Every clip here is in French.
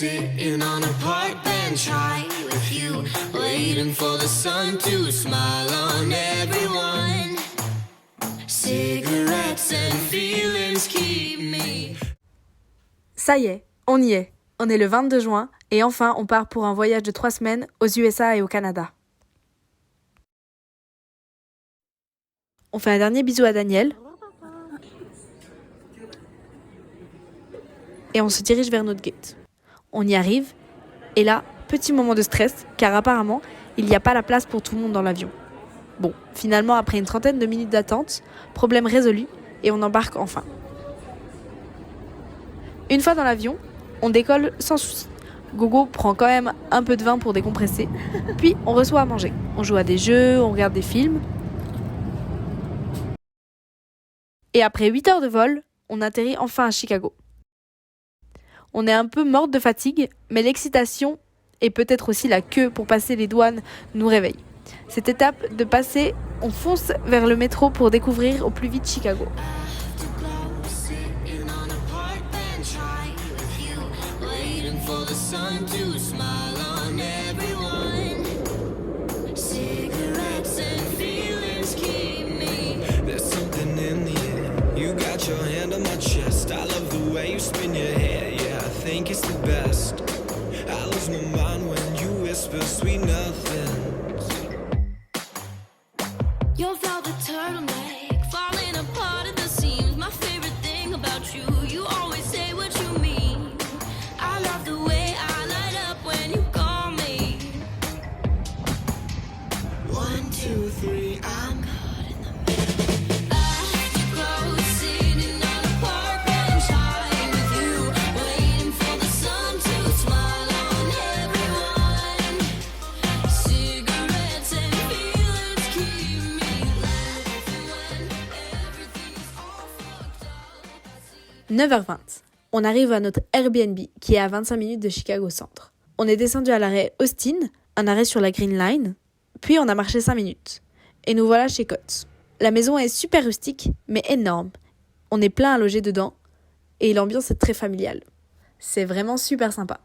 sitting on a park bench high with you, waiting for the sun to smile on everyone. Cigarettes and feelings keep me. Ça y est, on y est. On est le 22 juin et enfin on part pour un voyage de 3 semaines aux USA et au Canada. On fait un dernier bisou à Daniel. Et on se dirige vers notre gate. On y arrive et là, petit moment de stress car apparemment, il n'y a pas la place pour tout le monde dans l'avion. Bon, finalement, après une trentaine de minutes d'attente, problème résolu et on embarque enfin. Une fois dans l'avion, on décolle sans souci. Gogo prend quand même un peu de vin pour décompresser, puis on reçoit à manger. On joue à des jeux, on regarde des films. Et après 8 heures de vol, on atterrit enfin à Chicago. On est un peu morte de fatigue, mais l'excitation et peut-être aussi la queue pour passer les douanes nous réveille. Cette étape de passer, on fonce vers le métro pour découvrir au plus vite Chicago. Your hand on my chest. I love the way you spin your hair. Yeah, I think it's the best. I lose my mind when you whisper sweet nothings. Your velvet turtleneck falling apart at the seams. My favorite thing about you, you always say what you mean. I love the way I light up when you call me. 1, 2, 3, I'm caught in the middle. « 9h20. On arrive à notre Airbnb qui est à 25 minutes de Chicago Centre. On est descendu à l'arrêt Austin, un arrêt sur la Green Line, puis on a marché 5 minutes. Et nous voilà chez Coates. La maison est super rustique, mais énorme. On est plein à loger dedans, et l'ambiance est très familiale. C'est vraiment super sympa.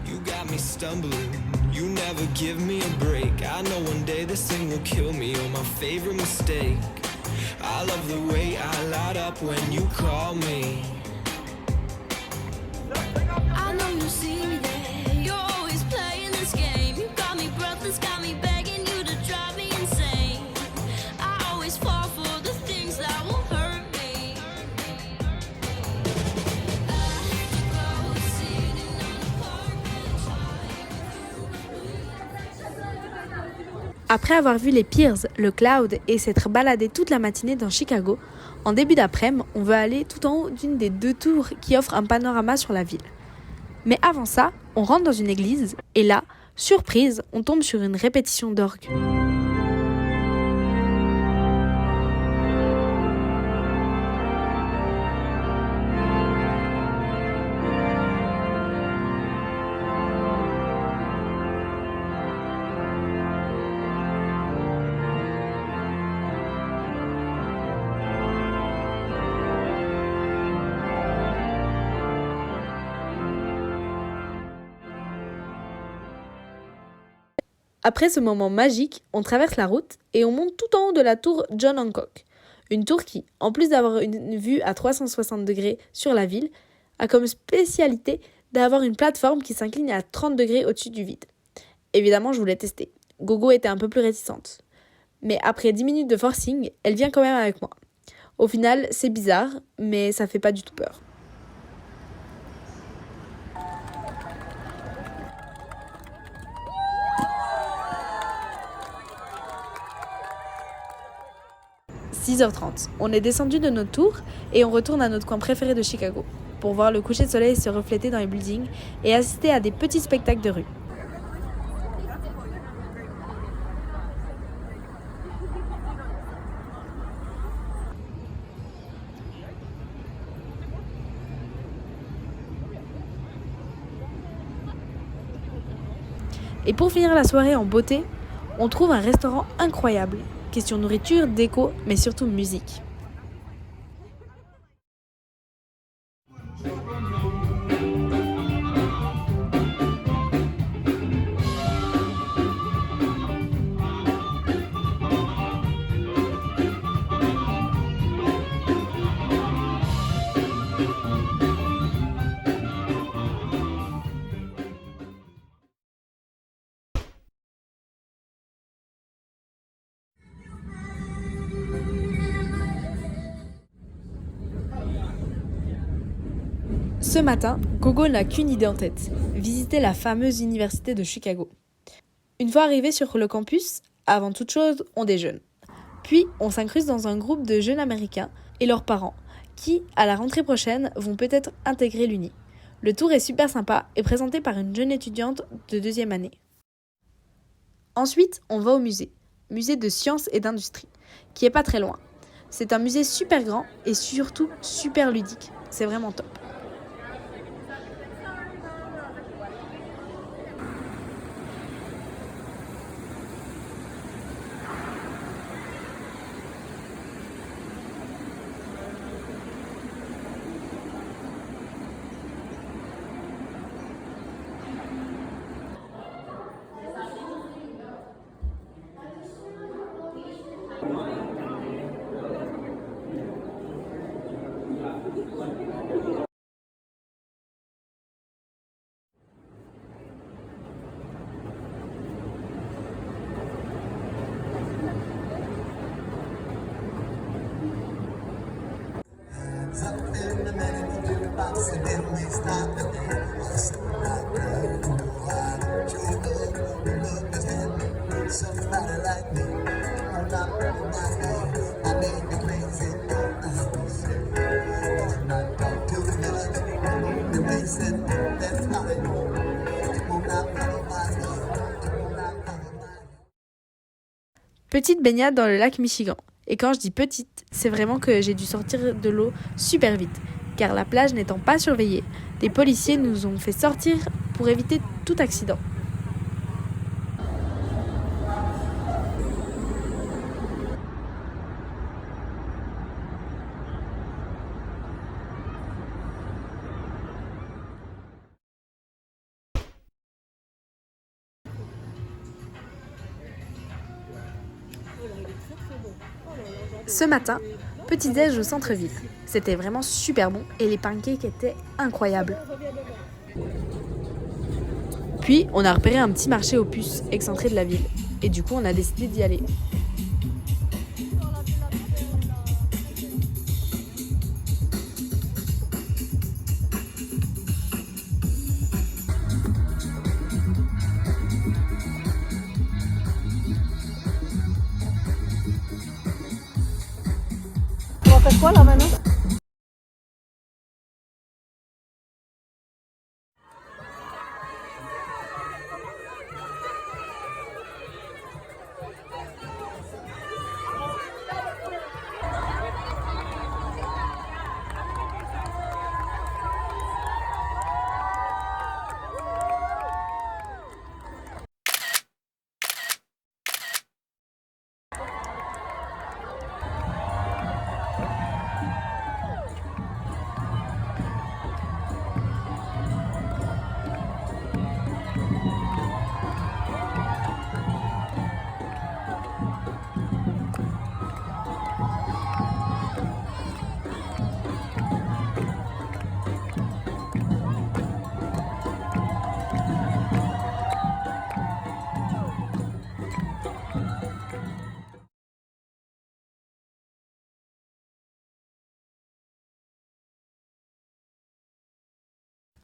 You got me stumbling, you never give me a break. I know one day this thing will kill me, you're my favorite mistake. I love the way I light up when you call me. I know you see me there, you're always playing this game. You got me breathless, got me begging you to drive me insane. I always fall for the things that will hurt me. Après avoir vu les Piers, le Cloud et s'être baladé toute la matinée dans Chicago, en début d'après-midi, on veut aller tout en haut d'une des 2 tours qui offrent un panorama sur la ville. Mais avant ça, on rentre dans une église et là, surprise, on tombe sur une répétition d'orgue. Après ce moment magique, on traverse la route et on monte tout en haut de la tour John Hancock. Une tour qui, en plus d'avoir une vue à 360 degrés sur la ville, a comme spécialité d'avoir une plateforme qui s'incline à 30 degrés au-dessus du vide. Évidemment, je voulais tester. Gogo était un peu plus réticente. Mais après 10 minutes de forcing, elle vient quand même avec moi. Au final, c'est bizarre, mais ça fait pas du tout peur. « 6h30. On est descendu de notre tour et on retourne à notre coin préféré de Chicago pour voir le coucher de soleil se refléter dans les buildings et assister à des petits spectacles de rue. Et pour finir la soirée en beauté, on trouve un restaurant incroyable. Question nourriture, déco, mais surtout musique. Ce matin, Gogo n'a qu'une idée en tête, visiter la fameuse université de Chicago. Une fois arrivé sur le campus, avant toute chose, on déjeune. Puis, on s'incruste dans un groupe de jeunes américains et leurs parents, qui, à la rentrée prochaine, vont peut-être intégrer l'Uni. Le tour est super sympa et présenté par une jeune étudiante de 2e année. Ensuite, on va au musée de sciences et d'industrie, qui est pas très loin. C'est un musée super grand et surtout super ludique. C'est vraiment top. Petite baignade dans le lac Michigan. Et quand je dis petite, c'est vraiment que j'ai dû sortir de l'eau super vite, car la plage n'étant pas surveillée, les policiers nous ont fait sortir pour éviter tout accident. Ce matin, petit déj au centre-ville. C'était vraiment super bon et les pancakes étaient incroyables. Puis, on a repéré un petit marché aux puces excentré de la ville. Et du coup, on a décidé d'y aller. On va faire quoi là maintenant ?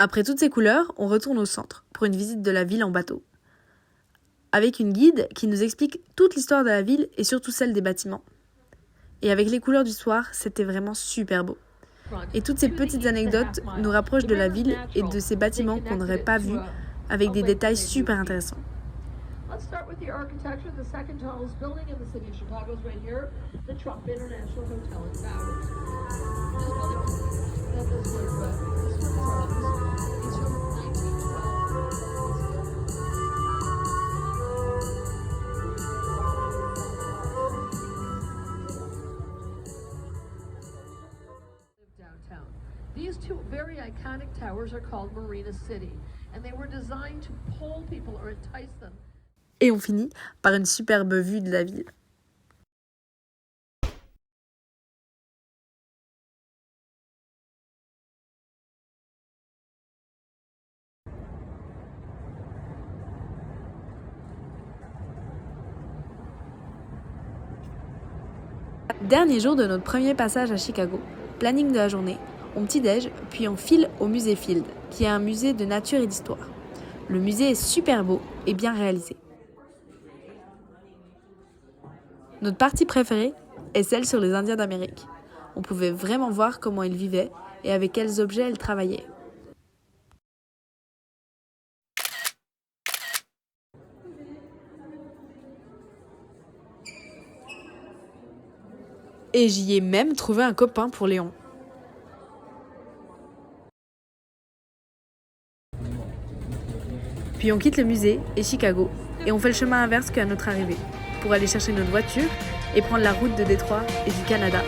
Après toutes ces couleurs, on retourne au centre pour une visite de la ville en bateau. Avec une guide qui nous explique toute l'histoire de la ville et surtout celle des bâtiments. Et avec les couleurs du soir, c'était vraiment super beau. Et toutes ces petites anecdotes nous rapprochent de la ville et de ces bâtiments qu'on n'aurait pas vus avec des détails super intéressants. Let's start with the architecture. The second tallest building in the city of Chicago is right here, the Trump International Hotel and Towers. This building was built this year, but this one is ours. It's from 1912. iconic towers are called Marina City, and they were designed to pull people or entice them. Et on finit par une superbe vue de la ville. Dernier jour de notre premier passage à Chicago. Planning de la journée, on petit-déj, puis on file au musée Field, qui est un musée de nature et d'histoire. Le musée est super beau et bien réalisé. Notre partie préférée est celle sur les Indiens d'Amérique. On pouvait vraiment voir comment ils vivaient et avec quels objets ils travaillaient. Et j'y ai même trouvé un copain pour Léon. Puis on quitte le musée et Chicago et on fait le chemin inverse qu'à notre arrivée pour aller chercher notre voiture et prendre la route de Détroit et du Canada